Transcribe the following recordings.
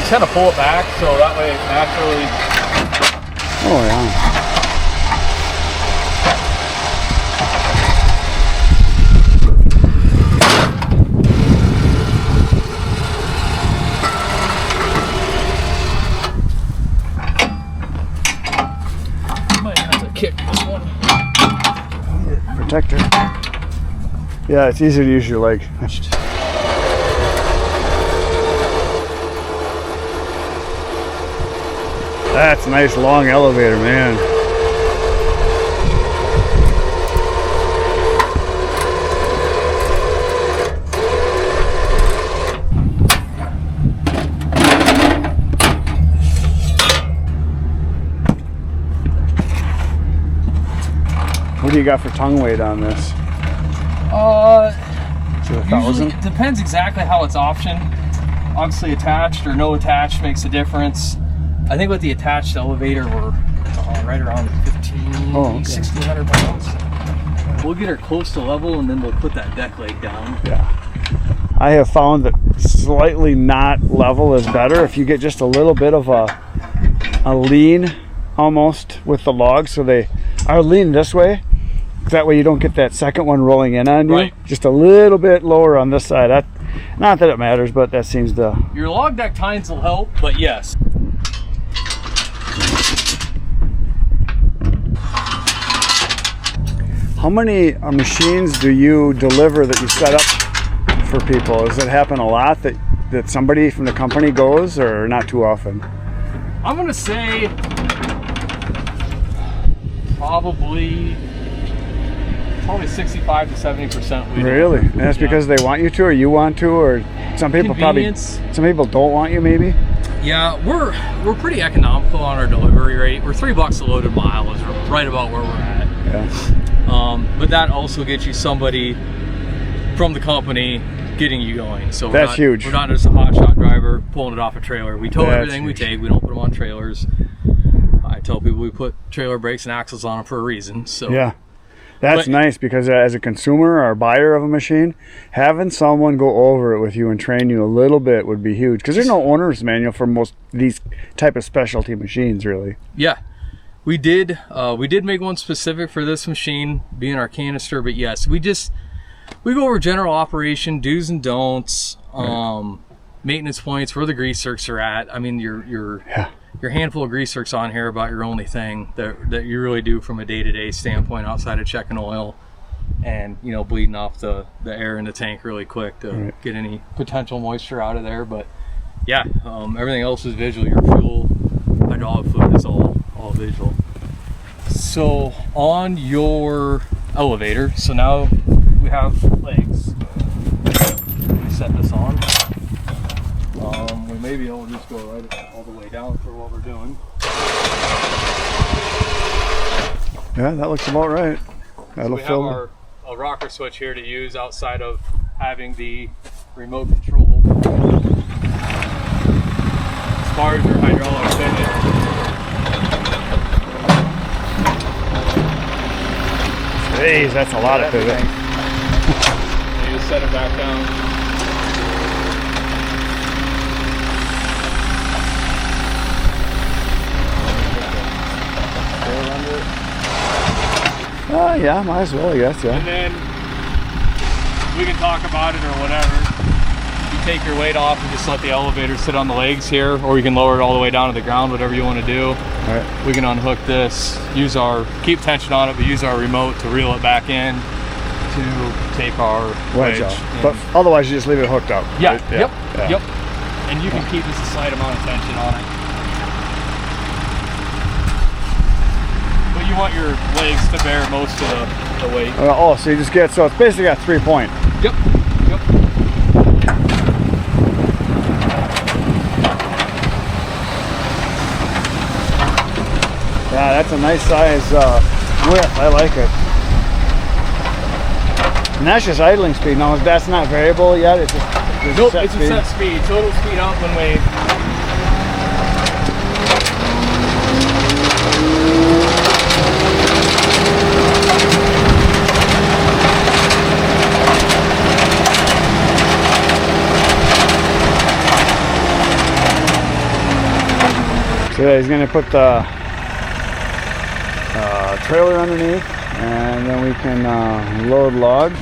just kind of pull it back so that way it naturally. Oh yeah. Kick this one. Protector. Yeah, it's easy to use your leg. That's a nice long elevator, man. What do you got for tongue weight on this? Is it 1,000? It depends exactly how it's optioned. Obviously attached or no attached makes a difference. I think with the attached elevator we're right around 1,600 pounds. We'll get her close to level and then we'll put that deck leg down. Yeah. I have found that slightly not level is better if you get just a little bit of a lean almost with the logs, so they are lean this way. That way you don't get that second one rolling in on you. Right. Just a little bit lower on this side. Not that it matters, but that seems to... Your log deck tines will help, but yes. How many machines do you deliver that you set up for people? Does it happen a lot that somebody from the company goes, or not too often? I'm gonna say probably 65 to 70%. Really? And that's because they want you to, or you want to, or some people some people don't want you, maybe? Yeah, we're pretty economical on our delivery rate. We're $3 a loaded mile is right about where we're at. Yeah. But that also gets you somebody from the company getting you going. So that's huge. We're not just a hotshot driver pulling it off a trailer. We tow everything huge. We take. We don't put them on trailers. I tell people we put trailer brakes and axles on them for a reason. So yeah. That's nice, because as a consumer or buyer of a machine, having someone go over it with you and train you a little bit would be huge, because there's no owner's manual for most of these type of specialty machines, really. Yeah, we did make one specific for this machine, being our canister, but yes, we go over general operation, do's and don'ts, maintenance points, where the grease zerks are at. I mean, your handful of grease zerks on here about your only thing that you really do from a day-to-day standpoint outside of checking oil and, you know, bleeding off the air in the tank really quick to get any potential moisture out of there. But yeah, everything else is visual. Your fuel, hydraulic fluid is all visual. So on your elevator, so now we have legs. We set this on. We may be able to just go right all the way down for what we're doing. Yeah, that looks about right. So we have a rocker switch here to use outside of having the remote control. As far as your hydraulic pivot, jeez, that's a lot of pivot. you just set it back down. Yeah, might as well, I guess, yeah. And then we can talk about it or whatever. You take your weight off and just let the elevator sit on the legs here, or you can lower it all the way down to the ground, whatever you want to do. All right. We can unhook this, keep tension on it, but use our remote to reel it back in to take our wedge out. But otherwise you just leave it hooked up. Yeah, right? Yep. And you can keep just a slight amount of tension on it. You want your legs to bear most of the weight. So you just get, so it's basically got 3-point. Yep. Yeah, that's a nice size width. I like it. And that's just idling speed. Now, that's not variable yet. It's just it's a set speed. So it'll speed up when we. So yeah, he's gonna put the trailer underneath, and then we can load logs.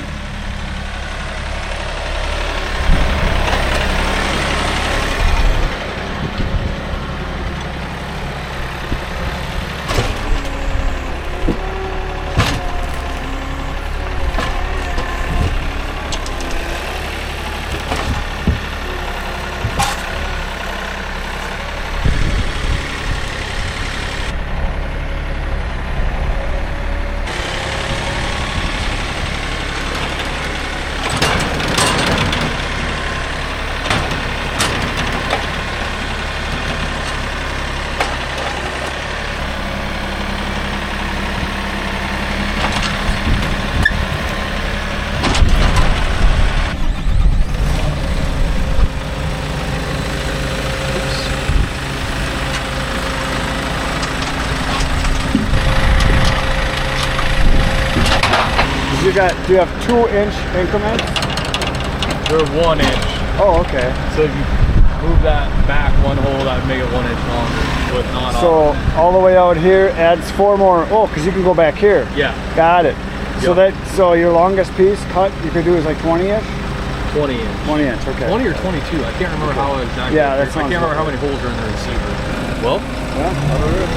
Do you have 2-inch increments? They're 1 inch. Oh, okay. So if you move that back 1 hole, that would make it 1 inch longer, but not so all the way out here adds 4 more. Oh, because you can go back here. Yeah. Got it. So Yep. so your longest piece cut you could do is like 20-ish? 20 inch. 20 inch, okay. 20 or 22. I can't remember how exactly. Yeah, that I sounds can't remember good. how many holes are in the receiver. Well, Yeah, over here.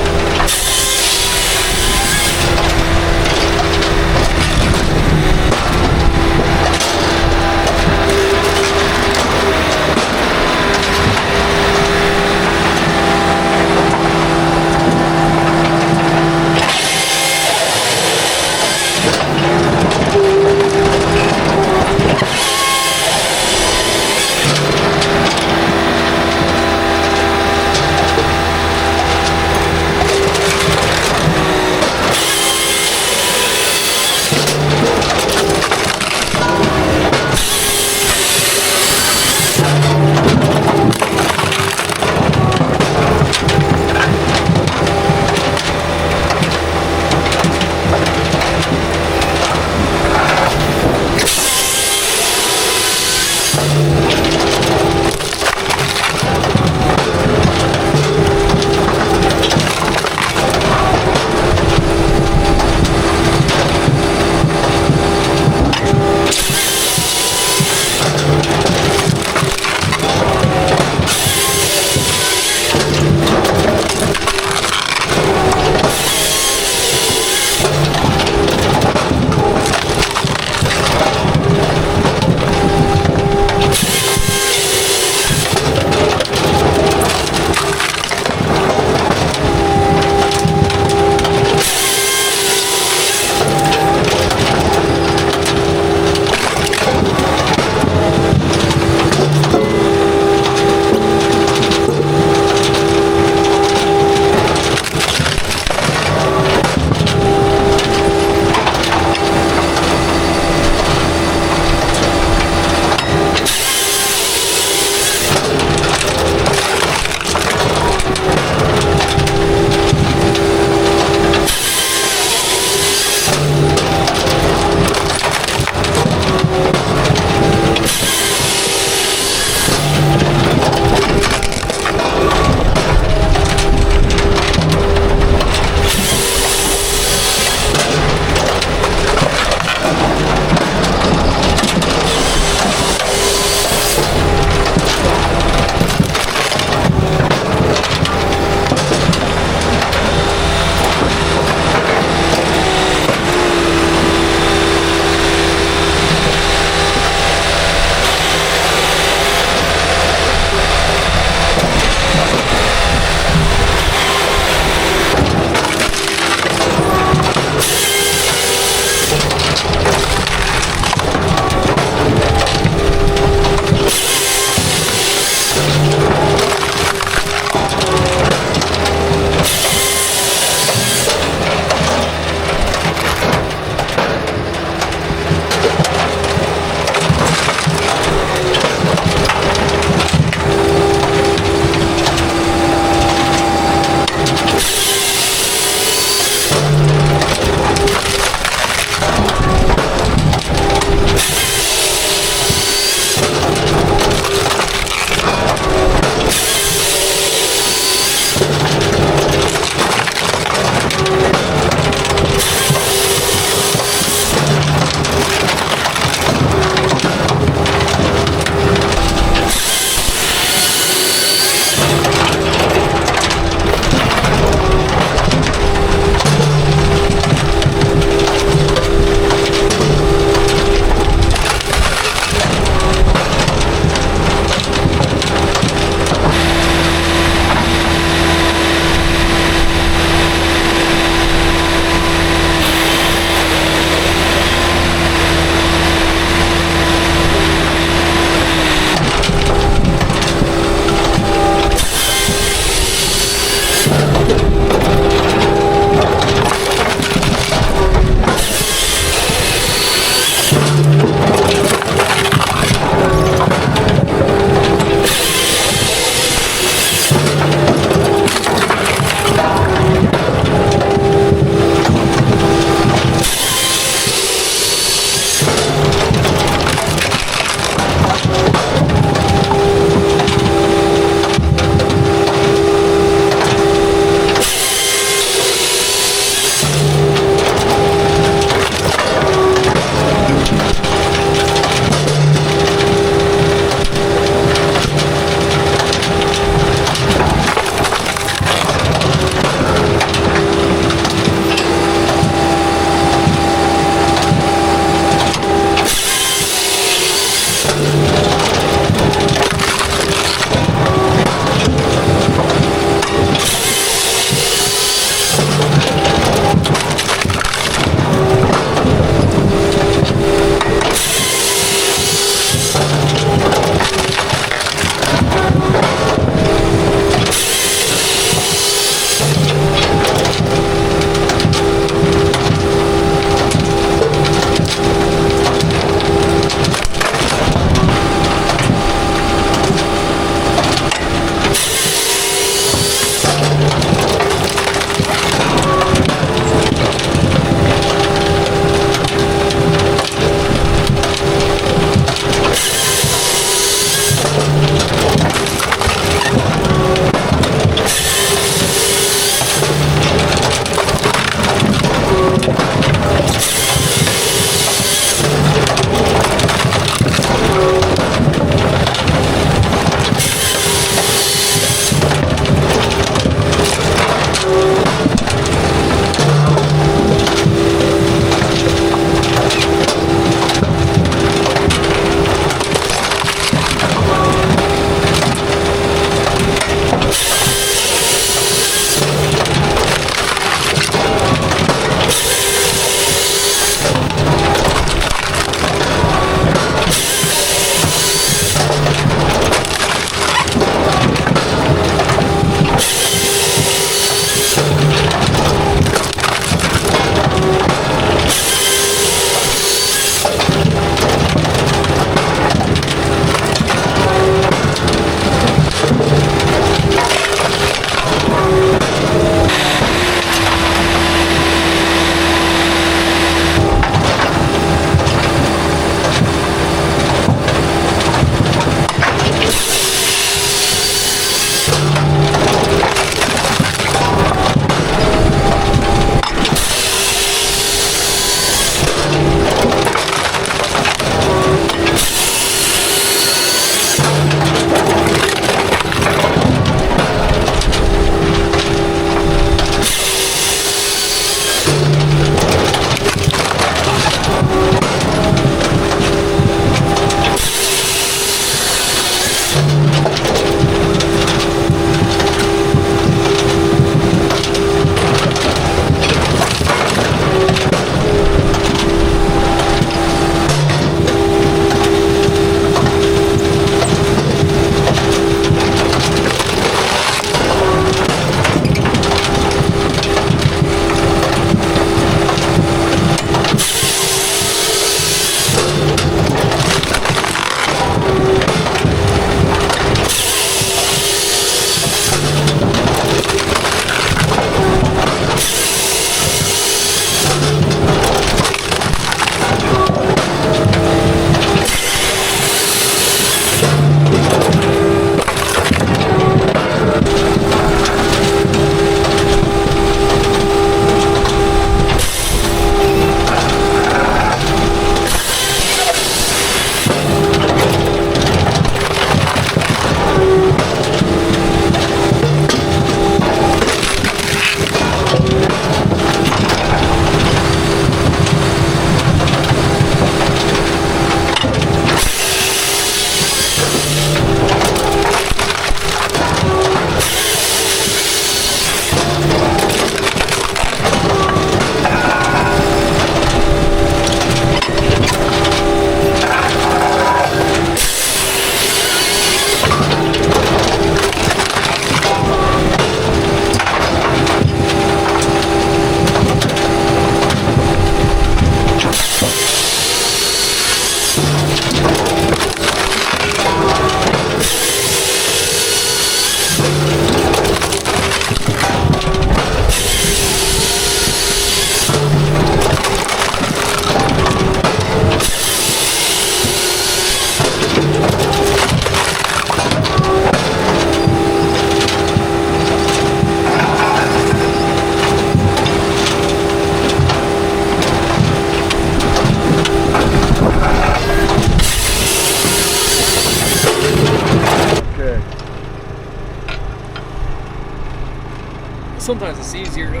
sometimes it's easier to.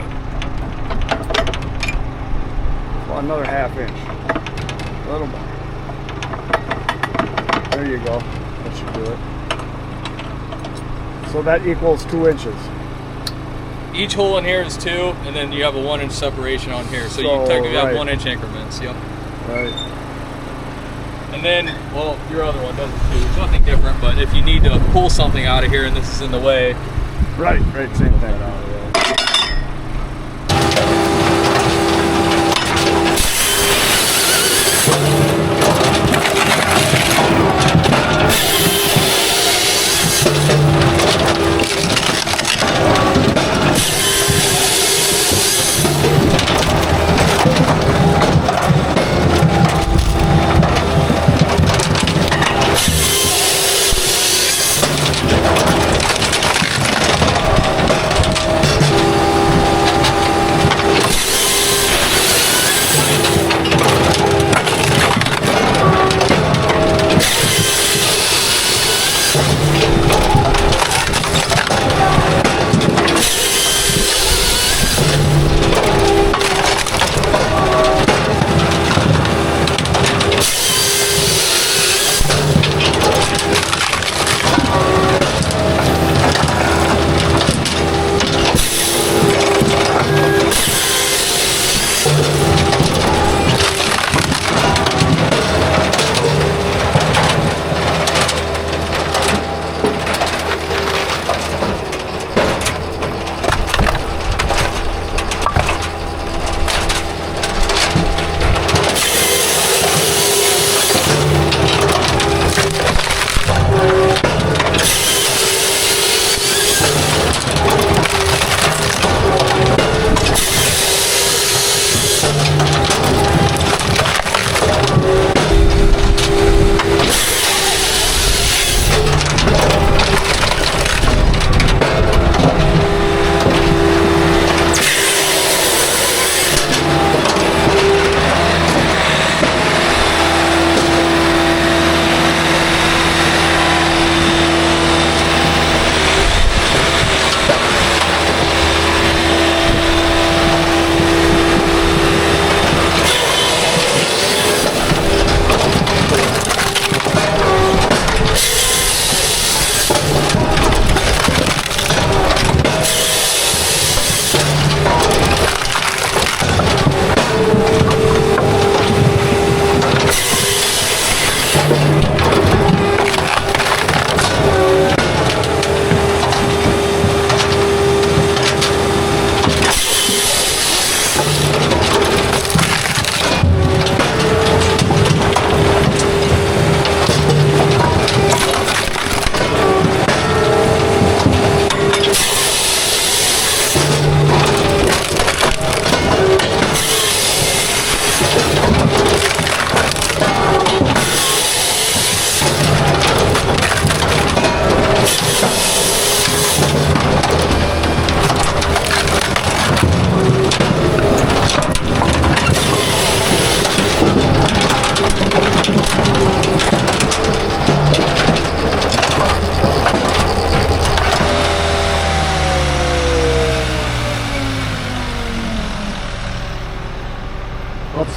Well, another 1/2 inch. A little more. There you go. That should do it. So that equals 2 inches. Each hole in here is 2, and then you have a 1 inch separation on here. So you technically have 1 inch increments. Yep. Right. And then, well, your other one does it too. It's nothing different, but if you need to pull something out of here and this is in the way. Right, same thing.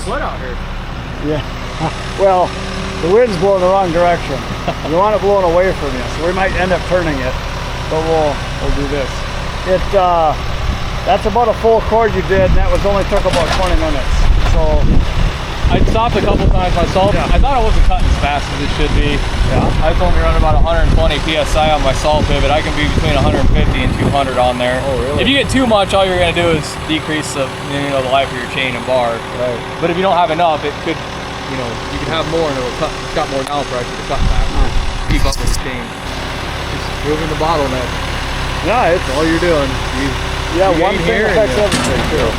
Sweat out here. Yeah. Well, the wind's blowing the wrong direction. You want it blowing away from you, so we might end up turning it. But we'll do this. That's about a full cord you did, and that only took about 20 minutes. So I stopped a couple times myself. Yeah. I thought I wasn't cutting as fast as it should be. Yeah. I was only running about 120 psi on my saw pivot. I can be between 150 and 200 on there. Oh, really? If you get too much, all you're going to do is decrease the life of your chain and bar. Right. But if you don't have enough, it could, you can have more and it's got more down pressure to cut faster. Keep up with the chain. Just moving the bottleneck. Yeah, it's all you're doing. yeah. you One thing affects everything too.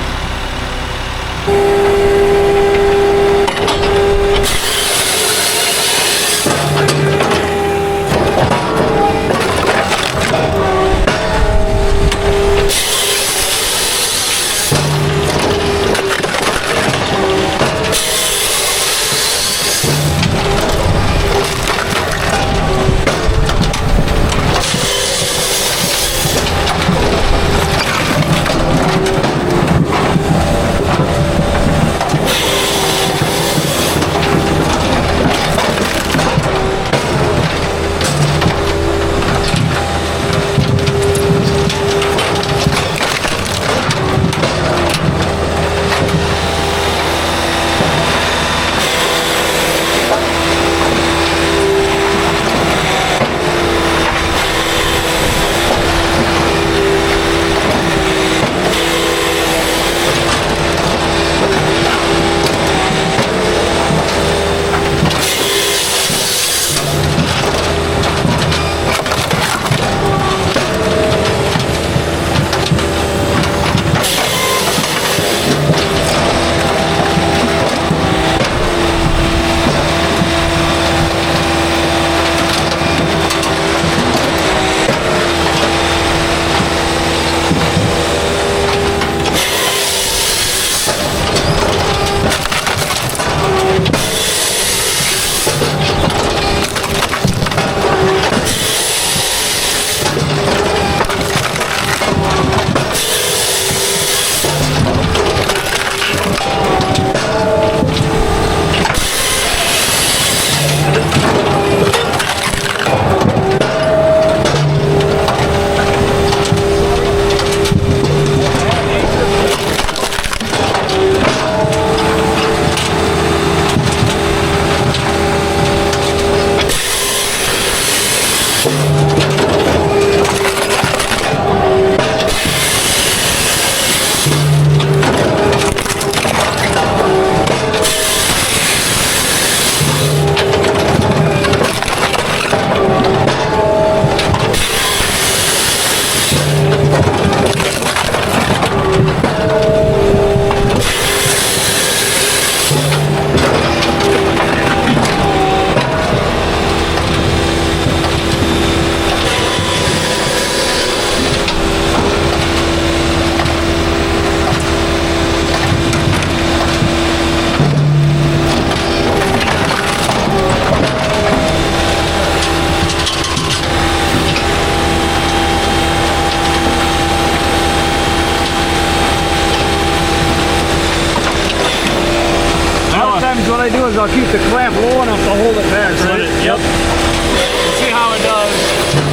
what I do is I'll keep the clamp low enough to hold it back, right? Yep. We'll see how it does.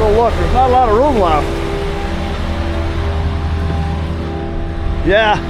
Look, there's not a lot of room left. Yeah.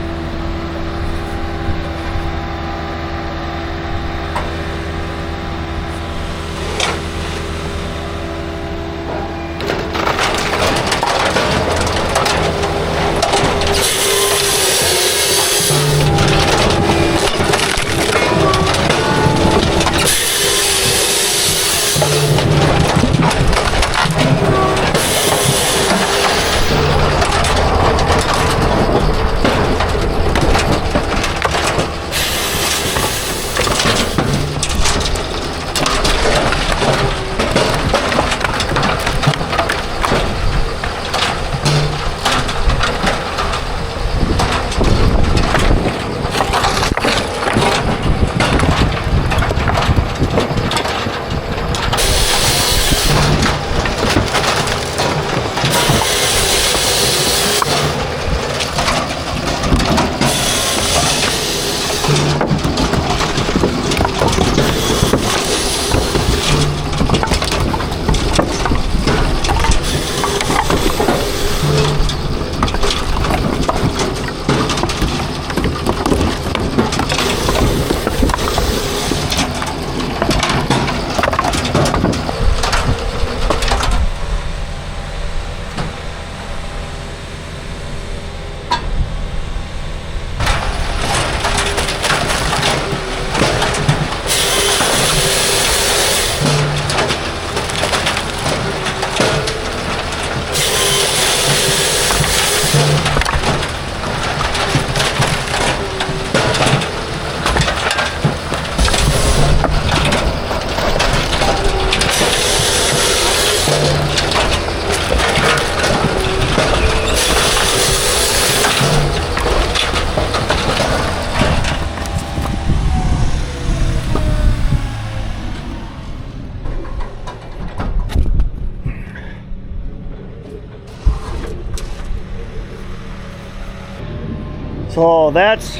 So that's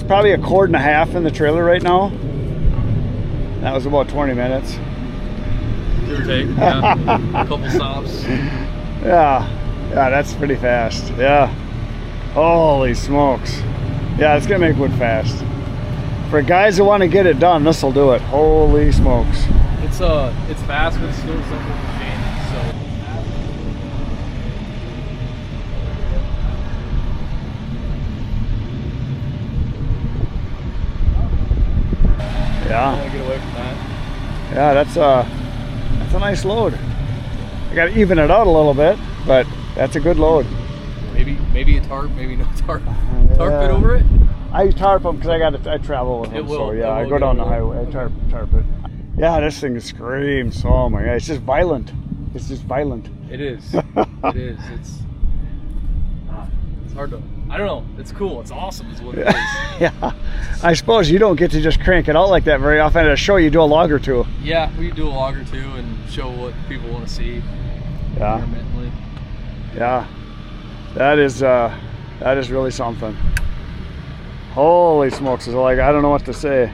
probably a cord and a half in the trailer right now. That was about 20 minutes. Give or take, yeah. A couple stops. Yeah, that's pretty fast. Yeah. Holy smokes. Yeah, it's gonna make wood fast. For guys that want to get it done, this will do it. Holy smokes. It's fast, but it's still a simple machine. So. Yeah. I want to get away from that. Yeah, that's a nice load. I got to even it out a little bit, but that's a good load. Maybe a tarp, maybe no tarp. Tarp it over it? I tarp them because I travel with them. So yeah, I go down the highway. I tarp it. Yeah, this thing screams. Oh my God, it's just violent. It's just violent. It is. It is. It's hard to. I don't know. It's cool. It's awesome. Is what it is. Yeah. I suppose you don't get to just crank it out like that very often. At a show, you do a log or two. Yeah, we do a log or two and show what people want to see. Yeah. Yeah. That is really something. Holy smokes! It's like I don't know what to say.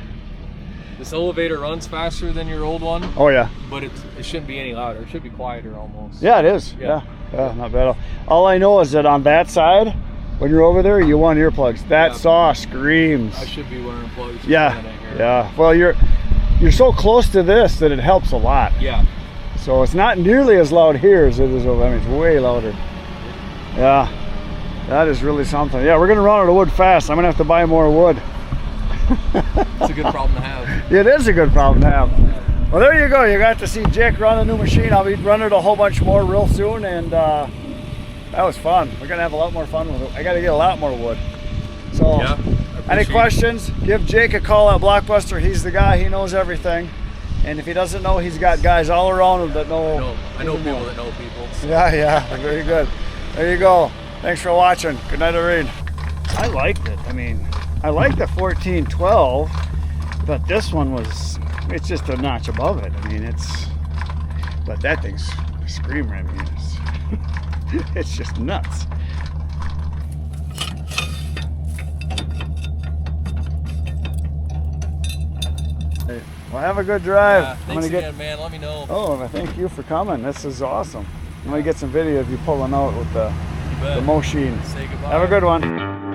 This elevator runs faster than your old one. Oh yeah. But it shouldn't be any louder. It should be quieter almost. Yeah, it is. Yeah. Yeah, not bad. All I know is that on that side, when you're over there, you want earplugs. That saw screams. I should be wearing plugs. Yeah, yeah. Well, you're so close to this that it helps a lot. Yeah. So it's not nearly as loud here as it is over. I mean, it's way louder. Yeah, that is really something. Yeah, we're gonna run out of wood fast. I'm gonna have to buy more wood. It's a good problem to have. It is a good problem to have. Well, there you go. You got to see Jake run a new machine. I'll be running a whole bunch more real soon, and that was fun. We're gonna have a lot more fun with it. I got to get a lot more wood. So, yeah, any questions? Give Jake a call at Blockbuster. He's the guy. He knows everything. And if he doesn't know, he's got guys all around him that know. No, I know people that know people. So. Yeah, very good. There you go. Thanks for watching. Good night, Irene. I liked it. I mean, I like the 1412, but this one it's just a notch above it. I mean, but that thing's a screamer. I mean, it's just nuts. Hey, well, have a good drive. Yeah, thanks again, man. Let me know. Oh, thank you for coming. This is awesome. I'm gonna get some video of you pulling out with the machine. Say goodbye. Have a good one.